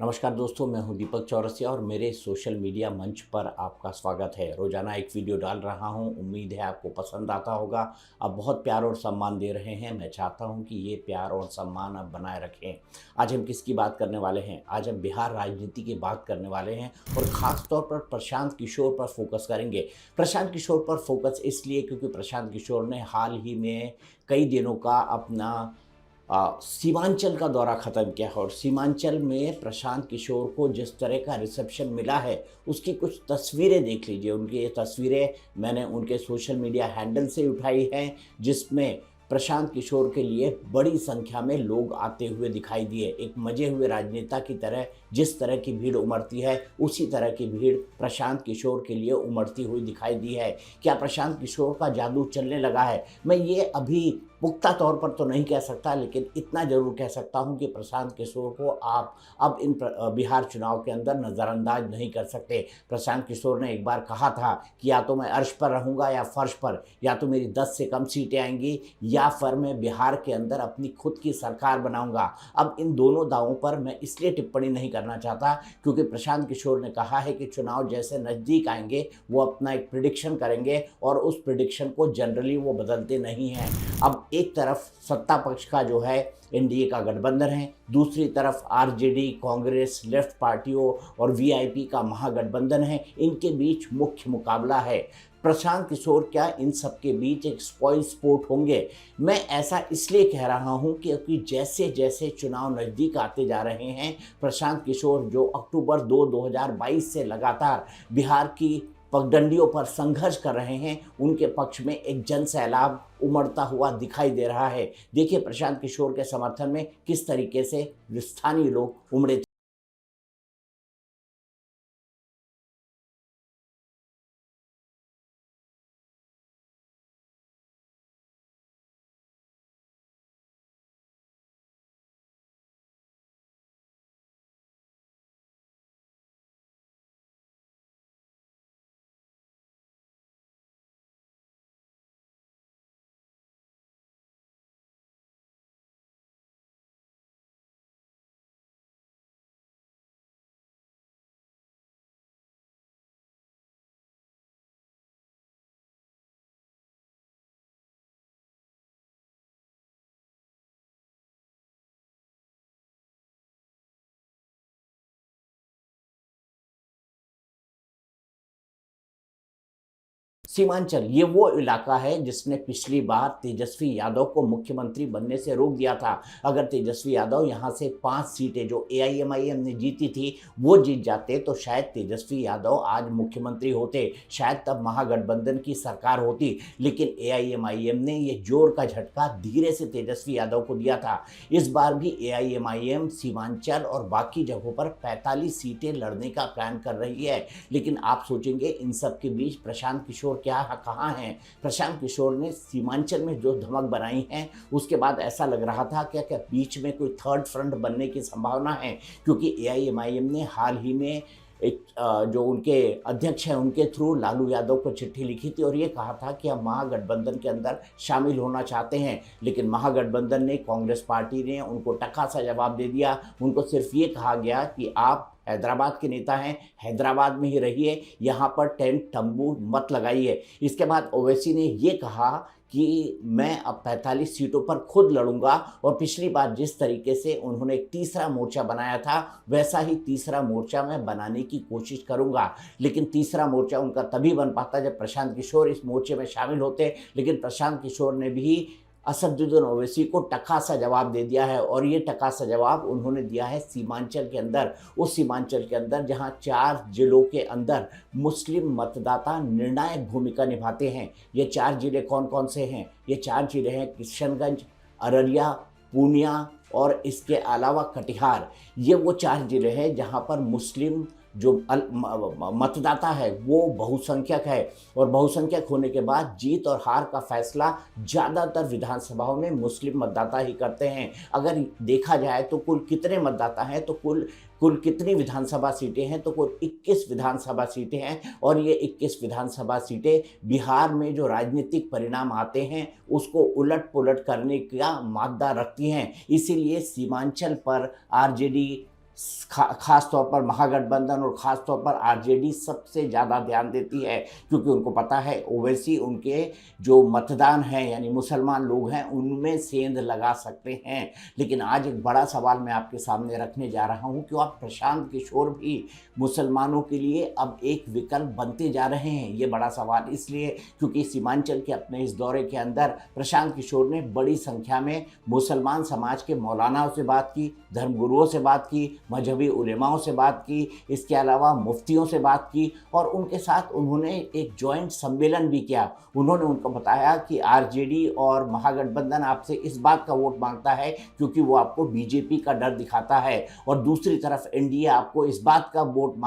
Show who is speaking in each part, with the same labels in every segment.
Speaker 1: नमस्कार दोस्तों, मैं हूं दीपक चौरसिया और मेरे सोशल मीडिया मंच पर आपका स्वागत है। रोज़ाना एक वीडियो डाल रहा हूं, उम्मीद है आपको पसंद आता होगा। आप बहुत प्यार और सम्मान दे रहे हैं, मैं चाहता हूं कि ये प्यार और सम्मान आप बनाए रखें। आज हम किसकी बात करने वाले हैं? आज हम बिहार राजनीति की बात करने वाले हैं और ख़ास तौर पर प्रशांत किशोर पर फोकस करेंगे। प्रशांत किशोर पर फोकस इसलिए क्योंकि प्रशांत किशोर ने हाल ही में कई दिनों का अपना सीमांचल का दौरा ख़त्म किया है और सीमांचल में प्रशांत किशोर को जिस तरह का रिसेप्शन मिला है, उसकी कुछ तस्वीरें देख लीजिए। उनकी ये तस्वीरें मैंने उनके सोशल मीडिया हैंडल से उठाई हैं, जिसमें प्रशांत किशोर के लिए बड़ी संख्या में लोग आते हुए दिखाई दिए। एक मजे हुए राजनेता की तरह जिस तरह की भीड़ उमड़ती है, उसी तरह की भीड़ प्रशांत किशोर के लिए उमड़ती हुई दिखाई दी है। क्या प्रशांत किशोर का जादू चलने लगा है? मैं ये अभी पुख्ता तौर पर तो नहीं कह सकता, लेकिन इतना ज़रूर कह सकता हूँ कि प्रशांत किशोर को आप अब इन बिहार चुनाव के अंदर नज़रअंदाज नहीं कर सकते। प्रशांत किशोर ने एक बार कहा था कि या तो मैं अर्श पर रहूँगा या फर्श पर, या तो मेरी 10 से कम सीटें आएंगी या फिर मैं बिहार के अंदर अपनी खुद की सरकार बनाऊंगा। अब इन दोनों दावों पर मैं इसलिए टिप्पणी नहीं करना चाहता क्योंकि प्रशांत किशोर ने कहा है कि चुनाव जैसे नज़दीक आएंगे वो अपना एक प्रिडिक्शन करेंगे और उस प्रिडिक्शन को जनरली वो बदलते नहीं हैं। अब एक तरफ सत्ता पक्ष का जो है एनडीए का गठबंधन है, दूसरी तरफ आरजेडी, कांग्रेस, लेफ्ट पार्टियों और वीआईपी का महागठबंधन है। इनके बीच मुख्य मुकाबला है। प्रशांत किशोर क्या इन सब के बीच एक स्पॉइल स्पोर्ट होंगे? मैं ऐसा इसलिए कह रहा हूं क्योंकि जैसे जैसे चुनाव नज़दीक आते जा रहे हैं, प्रशांत किशोर जो अक्टूबर 2022 से लगातार बिहार की पगडंडियों पर संघर्ष कर रहे हैं, उनके पक्ष में एक जन सैलाब उमड़ता हुआ दिखाई दे रहा है। देखिए प्रशांत किशोर के समर्थन में किस तरीके से स्थानीय लोग उमड़े। सीमांचल ये वो इलाका है जिसने पिछली बार तेजस्वी यादव को मुख्यमंत्री बनने से रोक दिया था। अगर तेजस्वी यादव यहाँ से 5 सीटें जो एआईएमआईएम ने जीती थी वो जीत जाते तो शायद तेजस्वी यादव आज मुख्यमंत्री होते, शायद तब महागठबंधन की सरकार होती। लेकिन एआईएमआईएम ने ये जोर का झटका धीरे से तेजस्वी यादव को दिया था। इस बार भी एआईएमआईएम सीमांचल और बाकी जगहों पर 45 सीटें लड़ने का प्लान कर रही है। लेकिन आप सोचेंगे इन सब के बीच प्रशांत किशोर क्या कहाँ हैं? प्रशांत किशोर ने सीमांचल में जो धमक बनाई है, उसके बाद ऐसा लग रहा था क्या क्या बीच में कोई थर्ड फ्रंट बनने की संभावना है, क्योंकि एआईएमआईएम ने हाल ही में एक जो उनके अध्यक्ष हैं उनके थ्रू लालू यादव को चिट्ठी लिखी थी और ये कहा था कि हम महागठबंधन के अंदर शामिल होना चाहते हैं। लेकिन महागठबंधन ने, कांग्रेस पार्टी ने उनको टका सा जवाब दे दिया। उनको सिर्फ ये कहा गया कि आप हैदराबाद के नेता हैं, हैदराबाद में ही रहिए, यहाँ पर टेंट तंबू मत लगाइए। इसके बाद ओवैसी ने ये कहा कि मैं अब 45 सीटों पर खुद लड़ूंगा और पिछली बार जिस तरीके से उन्होंने एक तीसरा मोर्चा बनाया था वैसा ही तीसरा मोर्चा मैं बनाने की कोशिश करूंगा। लेकिन तीसरा मोर्चा उनका तभी बन पाता जब प्रशांत किशोर इस मोर्चे में शामिल होते। लेकिन प्रशांत किशोर ने भी असदुद्दीन ओवैसी को टका सा जवाब दे दिया है और ये टका सा जवाब उन्होंने दिया है सीमांचल के अंदर। उस सीमांचल के अंदर जहां 4 जिलों के अंदर मुस्लिम मतदाता निर्णायक भूमिका निभाते हैं। ये 4 जिले कौन कौन से हैं? ये 4 जिले हैं किशनगंज, अररिया, पूर्णिया और इसके अलावा कटिहार। ये वो 4 जिले हैं जहां पर मुस्लिम जो मतदाता है वो बहुसंख्यक है और बहुसंख्यक होने के बाद जीत और हार का फैसला ज़्यादातर विधानसभाओं में मुस्लिम मतदाता ही करते हैं। अगर देखा जाए तो कुल कितने मतदाता हैं, तो कुल कितनी विधानसभा सीटें हैं, तो कुल 21 विधानसभा सीटें हैं। और ये 21 विधानसभा सीटें बिहार में जो राजनीतिक परिणाम आते हैं उसको उलट पुलट करने का मादा रखती हैं। इसीलिए सीमांचल पर आरजेडी, खास तौर पर महागठबंधन और ख़ास तौर पर आरजेडी सबसे ज़्यादा ध्यान देती है, क्योंकि उनको पता है ओवैसी उनके जो मतदान है यानी मुसलमान लोग हैं उनमें सेंध लगा सकते हैं। लेकिन आज एक बड़ा सवाल मैं आपके सामने रखने जा रहा हूं कि आप प्रशांत किशोर भी मुसलमानों के लिए अब एक विकल्प बनते जा रहे हैं। ये बड़ा सवाल इसलिए क्योंकि सीमांचल के अपने इस दौरे के अंदर प्रशांत किशोर ने बड़ी संख्या में मुसलमान समाज के मौलानाओं से बात की, धर्मगुरुओं से बात की, मजहबी उलेमाओं से बात की, इसके अलावा मुफ्तियों से बात की और उनके साथ उन्होंने एक जॉइंट सम्मेलन भी किया। उन्होंने उनको बताया कि आरजेडी और महागठबंधन आपसे इस बात का वोट मांगता है क्योंकि वो आपको बीजेपी का डर दिखाता है, और दूसरी तरफ एनडीए आपको इस बात का वोट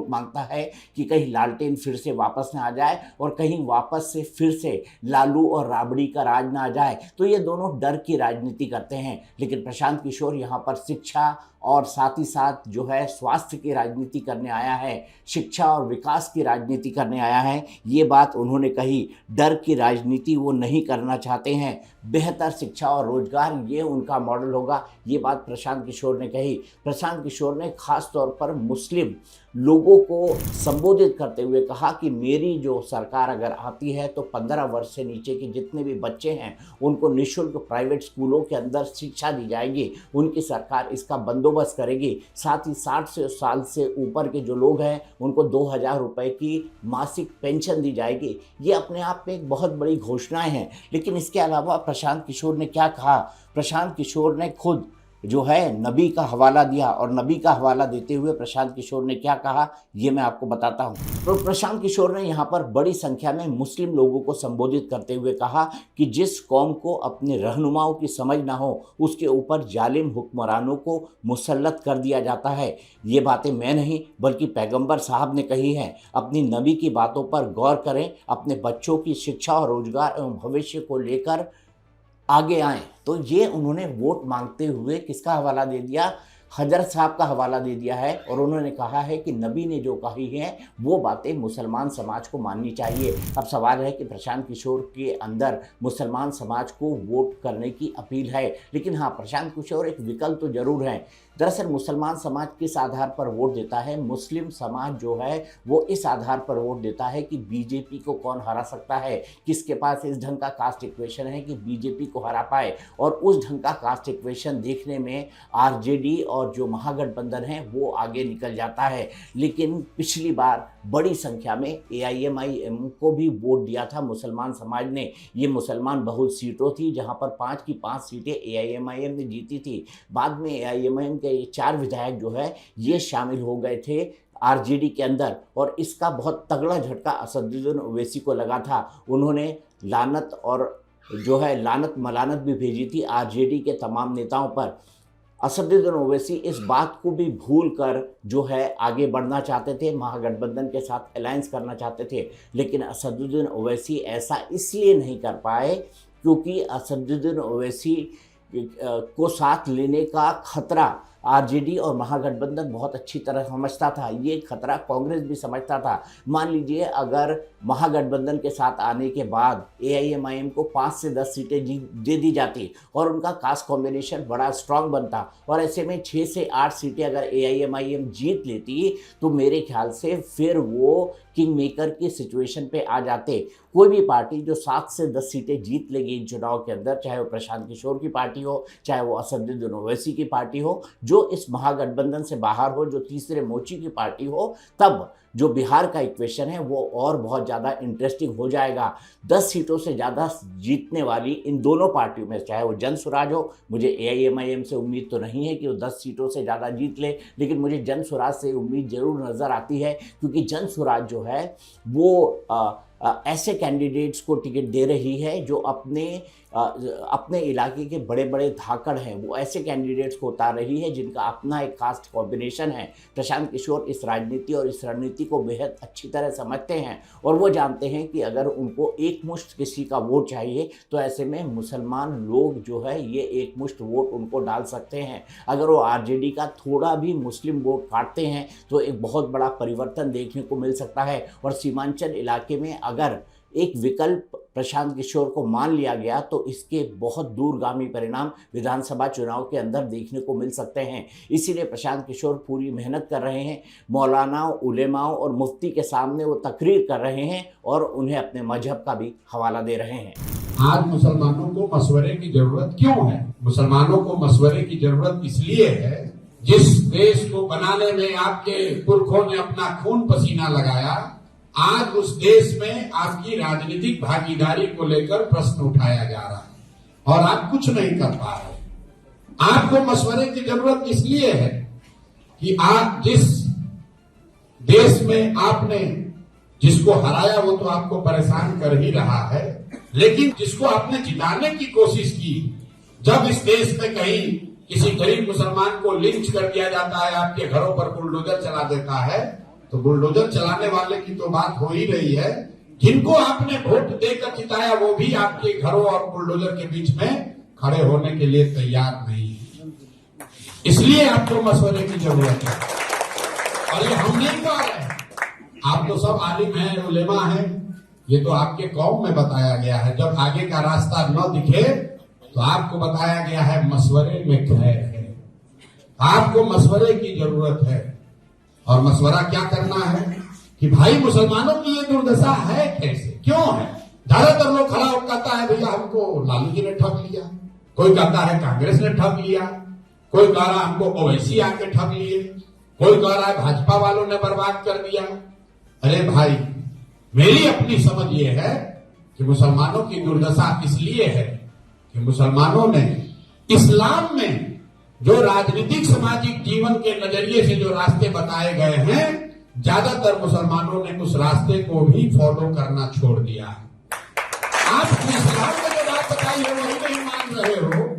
Speaker 1: मांगता है कि कहीं लालटेन फिर से वापस ना आ जाए और कहीं वापस से फिर से लालू और राबड़ी का राज ना आ जाए। तो ये दोनों डर की राजनीति करते हैं। लेकिन प्रशांत किशोर यहाँ पर शिक्षा और साथ ही साथ जो है स्वास्थ्य की राजनीति करने आया है, शिक्षा और विकास की राजनीति करने आया है। ये बात उन्होंने कही, डर की राजनीति वो नहीं करना चाहते हैं, बेहतर शिक्षा और रोजगार ये उनका मॉडल होगा, ये बात प्रशांत किशोर ने कही। प्रशांत किशोर ने खास तौर पर मुस्लिम लोगों को संबोधित करते हुए कहा कि मेरी जो सरकार अगर आती है तो 15 वर्ष से नीचे के जितने भी बच्चे हैं उनको निःशुल्क प्राइवेट स्कूलों के अंदर शिक्षा दी जाएगी, उनकी सरकार इसका बंदोबस्त करेगी। साथ ही 60 साल से ऊपर के जो लोग हैं उनको 2000 रुपये की मासिक पेंशन दी जाएगी। ये अपने आप में एक बहुत बड़ी घोषणाएं हैं। लेकिन इसके अलावा प्रशांत किशोर ने क्या कहा? प्रशांत किशोर ने खुद जो है नबी का हवाला दिया, और नबी का हवाला देते हुए प्रशांत किशोर ने क्या कहा ये मैं आपको बताता हूँ। तो प्रशांत किशोर ने यहाँ पर बड़ी संख्या में मुस्लिम लोगों को संबोधित करते हुए कहा कि जिस कौम को अपने रहनुमाओं की समझ ना हो उसके ऊपर जालिम हुक्मरानों को मुसल्लत कर दिया जाता है। ये बातें मैं नहीं बल्कि पैगंबर साहब ने कही हैं। अपनी नबी की बातों पर गौर करें, अपने बच्चों की शिक्षा और रोजगार एवं भविष्य को लेकर आगे आए। तो ये उन्होंने वोट मांगते हुए किसका हवाला दे दिया? हजरत साहब का हवाला दे दिया है। और उन्होंने कहा है कि नबी ने जो कही है वो बातें मुसलमान समाज को माननी चाहिए। अब सवाल है कि प्रशांत किशोर के अंदर मुसलमान समाज को वोट करने की अपील है, लेकिन हाँ, प्रशांत किशोर एक विकल्प तो जरूर है। दरअसल मुसलमान समाज किस आधार पर वोट देता है? मुस्लिम समाज जो है वो इस आधार पर वोट देता है कि बीजेपी को कौन हरा सकता है, किसके पास इस ढंग का कास्ट इक्वेशन है कि बीजेपी को हरा पाए। और उस ढंग का कास्ट इक्वेशन देखने में आरजेडी और जो महागठबंधन है वो आगे निकल जाता है। लेकिन पिछली बार बड़ी संख्या में एआईएमआईएम को भी वोट दिया था मुसलमान समाज ने। ये मुसलमान बहुल सीटों थी जहां पर 5 की 5 सीटें एआईएमआईएम ने जीती थी। बाद में एआईएमआईएम के 4 विधायक जो है ये शामिल हो गए थे आरजेडी के अंदर, और इसका बहुत तगड़ा झटका असदुद्दीन ओवैसी को लगा था। उन्होंने लानत और जो है लानत मलानत भी भेजी थी आरजेडी के तमाम नेताओं पर। असदुद्दीन ओवैसी इस बात को भी भूल कर जो है आगे बढ़ना चाहते थे, महागठबंधन के साथ अलायंस करना चाहते थे। लेकिन असदुद्दीन ओवैसी ऐसा इसलिए नहीं कर पाए क्योंकि असदुद्दीन ओवैसी को साथ लेने का खतरा आरजेडी और महागठबंधन बहुत अच्छी तरह समझता था। ये खतरा कांग्रेस भी समझता था। मान लीजिए अगर महागठबंधन के साथ आने के बाद एआईएमआईएम को 5 से 10 सीटें दे दी जाती और उनका कास्ट कॉम्बिनेशन बड़ा स्ट्रांग बनता, और ऐसे में 6 से 8 सीटें अगर एआईएमआईएम जीत लेती तो मेरे ख्याल से फिर वो किंग मेकर की सिचुएशन पे आ जाते। कोई भी पार्टी जो 7 से 10 सीटें जीत लेगी इन चुनाव के अंदर, चाहे वो प्रशांत किशोर की पार्टी हो, चाहे वो असदुद्दीन ओवैसी की पार्टी हो, जो इस महागठबंधन से बाहर हो, जो तीसरे मोर्चे की पार्टी हो, तब जो बिहार का इक्वेशन है वो और बहुत ज़्यादा इंटरेस्टिंग हो जाएगा। 10 सीटों से ज़्यादा जीतने वाली इन दोनों पार्टियों में, चाहे वो जन स्वराज हो, मुझे एआईएमआईएम से उम्मीद तो नहीं है कि वो 10 सीटों से ज़्यादा जीत ले, लेकिन मुझे जन स्वराज से उम्मीद ज़रूर नज़र आती है, क्योंकि जन स्वराज जो है वो ऐसे कैंडिडेट्स को टिकट दे रही है जो अपने इलाके के बड़े बड़े धाकड़ हैं, वो ऐसे कैंडिडेट्स को उतार रही है जिनका अपना एक कास्ट कॉम्बिनेशन है। प्रशांत किशोर इस राजनीति और इस रणनीति को बेहद अच्छी तरह समझते हैं, और वो जानते हैं कि अगर उनको एक मुश्त किसी का वोट चाहिए तो ऐसे में मुसलमान लोग जो है ये एक मुश्त वोट उनको डाल सकते हैं। अगर वो आरजेडी का थोड़ा भी मुस्लिम वोट काटते हैं तो एक बहुत बड़ा परिवर्तन देखने को मिल सकता है। और सीमांचल इलाके में अगर एक विकल्प प्रशांत किशोर को मान लिया गया तो इसके बहुत दूरगामी परिणाम विधानसभा चुनाव के अंदर देखने को मिल सकते हैं। इसीलिए प्रशांत किशोर पूरी मेहनत कर रहे हैं, मौलानाओं, उलेमाओं और मुफ्ती के सामने वो तकरीर कर रहे हैं और उन्हें अपने मजहब का भी हवाला दे रहे हैं।
Speaker 2: आज मुसलमानों को मशवरे की जरूरत क्यों है? मुसलमानों को मशवरे की जरूरत इसलिए है, जिस देश को बनाने में आपके पुरखों ने अपना खून पसीना लगाया, आज उस देश में आपकी राजनीतिक भागीदारी को लेकर प्रश्न उठाया जा रहा है और आप कुछ नहीं कर पा रहे। आपको मशवरे की जरूरत इसलिए है कि आप जिस देश में आपने जिसको हराया वो तो आपको परेशान कर ही रहा है, लेकिन जिसको आपने जिताने की कोशिश की, जब इस देश में कहीं किसी गरीब मुसलमान को लिंच कर दिया जाता है, आपके घरों पर बुलडोजर चला देता है, तो बुलडोजर चलाने वाले की तो बात हो ही रही है, जिनको आपने वोट देकर जिताया वो भी आपके घरों और बुलडोजर के बीच में खड़े होने के लिए तैयार नहीं है। इसलिए आपको मशवरे की जरूरत है और ये हम नहीं कह रहे हैं। आप तो सब आलिम हैं, उलेमा हैं, ये तो आपके कौम में बताया गया है। जब आगे का रास्ता न दिखे तो आपको बताया गया है मशवरे में खैर है। आपको मशवरे की जरूरत है और मशवरा क्या करना है कि भाई मुसलमानों की ये दुर्दशा है कैसे, क्यों है? ज्यादातर लोग खड़ा होकर कहता है भैया हमको लालू जी ने ठग लिया, कोई कहता है कांग्रेस ने ठग लिया, कोई कह रहा हमको ओवैसी आके ठग लिए, कोई कह रहा है भाजपा वालों ने बर्बाद कर दिया। अरे भाई, मेरी अपनी समझ ये है कि मुसलमानों की दुर्दशा इसलिए है कि मुसलमानों ने इस्लाम में जो राजनीतिक सामाजिक जीवन के नजरिए से जो रास्ते बताए गए हैं, ज्यादातर मुसलमानों ने उस रास्ते को भी फॉलो करना छोड़ दिया है। आप इस्लाम में जो बात बताई है वही नहीं मान रहे हो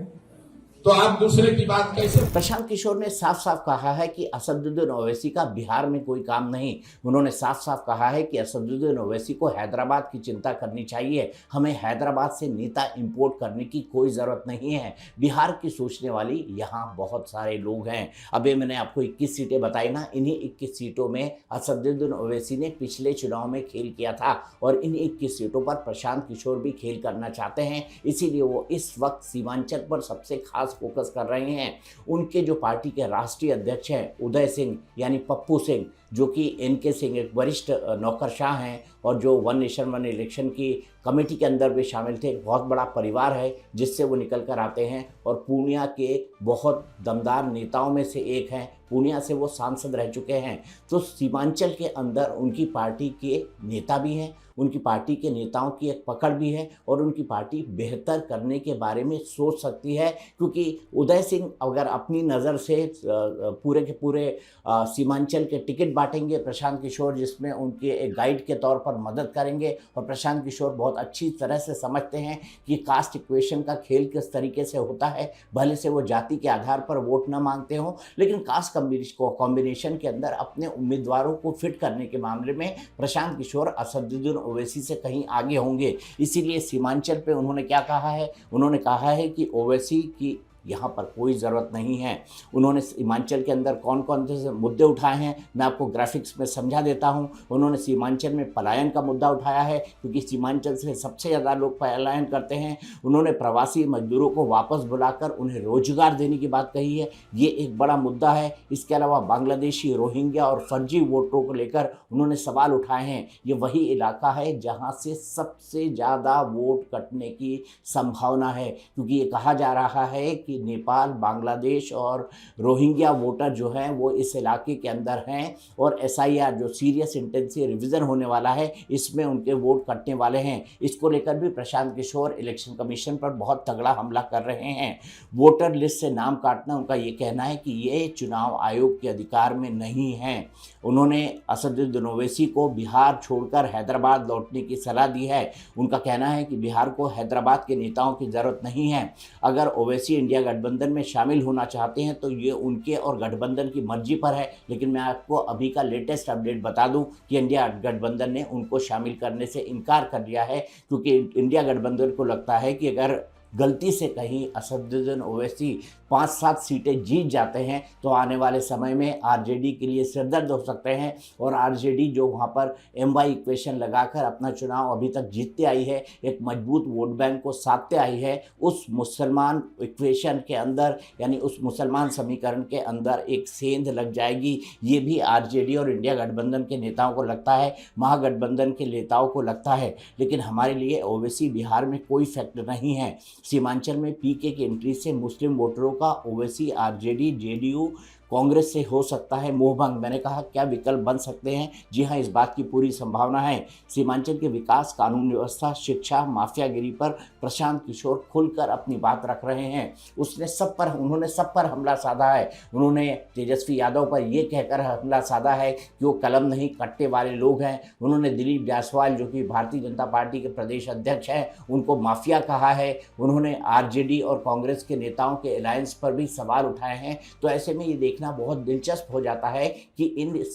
Speaker 2: तो आप दूसरे की बात कैसे?
Speaker 1: प्रशांत किशोर ने साफ साफ कहा है कि असदुद्दीन ओवैसी का बिहार में कोई काम नहीं। उन्होंने साफ साफ कहा है कि असदुद्दीन ओवैसी को हैदराबाद की चिंता करनी चाहिए, हमें हैदराबाद से नेता इंपोर्ट करने की कोई ज़रूरत नहीं है। बिहार की सोचने वाली यहाँ बहुत सारे लोग हैं। अभी मैंने आपको 21 सीटें बताई ना, इन्हीं 21 सीटों में असदुद्दीन ओवैसी ने पिछले चुनाव में खेल किया था और इन 21 सीटों पर प्रशांत किशोर भी खेल करना चाहते हैं। इसीलिए वो इस वक्त सीमांचल पर सबसे खास फोकस कर रहे हैं। उनके जो पार्टी के राष्ट्रीय अध्यक्ष हैं उदय सिंह यानी पप्पू सिंह, जो कि एनके सिंह एक वरिष्ठ नौकरशाह हैं और जो वन नेशन वन इलेक्शन की कमेटी के अंदर भी शामिल थे। बहुत बड़ा परिवार है जिससे वो निकल कर आते हैं और पूर्णिया के बहुत दमदार नेताओं में से एक हैं। पूर्णिया से वो सांसद रह चुके हैं। तो सीमांचल के अंदर उनकी पार्टी के नेता भी हैं, उनकी पार्टी के नेताओं की एक पकड़ भी है और उनकी पार्टी बेहतर करने के बारे में सोच सकती है, क्योंकि उदय सिंह अगर अपनी नज़र से पूरे के पूरे सीमांचल के टिकट बांटेंगे, प्रशांत किशोर जिसमें उनके एक गाइड के तौर पर मदद करेंगे। और प्रशांत किशोर बहुत अच्छी तरह से समझते हैं कि कास्ट इक्वेशन का खेल किस तरीके से होता है। भले से वो जाति के आधार पर वोट न मांगते हों, लेकिन कास्ट कॉम्बिनेशन के अंदर अपने उम्मीदवारों को फिट करने के मामले में प्रशांत किशोर असदुद्दीन ओवैसी से कहीं आगे होंगे। इसीलिए सीमांचल पे उन्होंने क्या कहा है? उन्होंने कहा है कि ओवैसी की यहाँ पर कोई ज़रूरत नहीं है। उन्होंने सीमांचल के अंदर कौन कौन से मुद्दे उठाए हैं मैं आपको ग्राफिक्स में समझा देता हूँ। उन्होंने सीमांचल में पलायन का मुद्दा उठाया है, क्योंकि सीमांचल से सबसे ज़्यादा लोग पलायन करते हैं। उन्होंने प्रवासी मजदूरों को वापस बुलाकर उन्हें रोजगार देने की बात कही है, ये एक बड़ा मुद्दा है। इसके अलावा बांग्लादेशी, रोहिंग्या और फर्जी वोटरों को लेकर उन्होंने सवाल उठाए हैं। ये वही इलाका है जहाँ से सबसे ज़्यादा वोट कटने की संभावना है, क्योंकि ये कहा जा रहा है कि नेपाल, बांग्लादेश और रोहिंग्या वोटर जो हैं वो इस इलाके के अंदर हैं और SIR जो सीरियस इंटेंसिव रिवीजन होने वाला है, इसमें उनके वोट कटने वाले हैं। इसको लेकर भी प्रशांत किशोर इलेक्शन कमीशन पर बहुत तगड़ा हमला कर रहे हैं। वोटर लिस्ट से नाम काटना, उनका ये कहना है कि ये चुनाव आयोग के अधिकार में नहीं है। उन्होंने असदुद्दीन ओवैसी को बिहार छोड़कर हैदराबाद लौटने की सलाह दी है। उनका कहना है कि बिहार को हैदराबाद के नेताओं की ज़रूरत नहीं है। अगर ओवैसी इंडिया गठबंधन में शामिल होना चाहते हैं तो ये उनके और गठबंधन की मर्जी पर है, लेकिन मैं आपको अभी का लेटेस्ट अपडेट बता दूं कि इंडिया गठबंधन ने उनको शामिल करने से इनकार कर दिया है, क्योंकि इंडिया गठबंधन को लगता है कि अगर गलती से कहीं असदुद्दीन ओवैसी 5-7 सीटें जीत जाते हैं तो आने वाले समय में आरजेडी के लिए सिरदर्द हो सकते हैं। और आरजेडी जो वहाँ पर MY इक्वेशन लगाकर अपना चुनाव अभी तक जीतते आई है, एक मजबूत वोट बैंक को साधते आई है, उस मुसलमान इक्वेशन के अंदर यानी उस मुसलमान समीकरण के अंदर एक सेंध लग जाएगी। ये भी आरजेडी और इंडिया गठबंधन के नेताओं को लगता है, महागठबंधन के नेताओं को लगता है। लेकिन हमारे लिए ओवैसी बिहार में कोई फैक्टर नहीं है। सीमांचल में पीके की एंट्री से मुस्लिम वोटरों का ओवैसी, आरजेडी, जेडीयू, कांग्रेस से हो सकता है मोहभंग। मैंने कहा क्या विकल्प बन सकते हैं? जी हाँ, इस बात की पूरी संभावना है। सीमांचल के विकास, कानून व्यवस्था, शिक्षा, माफियागिरी पर प्रशांत किशोर खुलकर अपनी बात रख रहे हैं। उन्होंने सब पर हमला साधा है। उन्होंने तेजस्वी यादव पर यह कहकर हमला साधा है कि वो कलम नहीं कट्टे वाले लोग हैं। उन्होंने दिलीप जायसवाल जो कि भारतीय जनता पार्टी के प्रदेश अध्यक्ष हैं, उनको माफिया कहा है। उन्होंने आरजेडी और कांग्रेस के नेताओं के अलायंस पर भी सवाल उठाए हैं। तो ऐसे में ये देखना बहुत दिलचस्प हो जाता है कि इन 21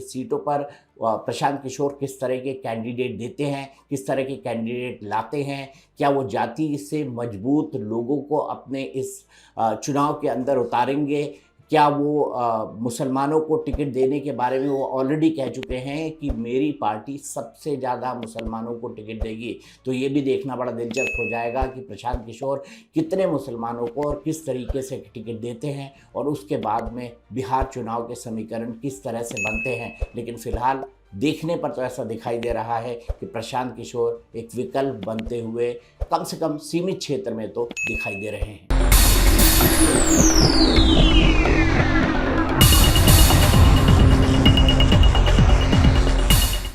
Speaker 1: सीटों पर प्रशांत किशोर किस तरह के कैंडिडेट देते हैं, किस तरह के कैंडिडेट लाते हैं। क्या वो जाति से मजबूत लोगों को अपने इस चुनाव के अंदर उतारेंगे? क्या वो मुसलमानों को टिकट देने के बारे में वो ऑलरेडी कह चुके हैं कि मेरी पार्टी सबसे ज़्यादा मुसलमानों को टिकट देगी। तो ये भी देखना बड़ा दिलचस्प हो जाएगा कि प्रशांत किशोर कितने मुसलमानों को और किस तरीके से टिकट देते हैं और उसके बाद में बिहार चुनाव के समीकरण किस तरह से बनते हैं। लेकिन फिलहाल देखने पर तो ऐसा दिखाई दे रहा है कि प्रशांत किशोर एक विकल्प बनते हुए कम से कम सीमित क्षेत्र में तो दिखाई दे रहे हैं।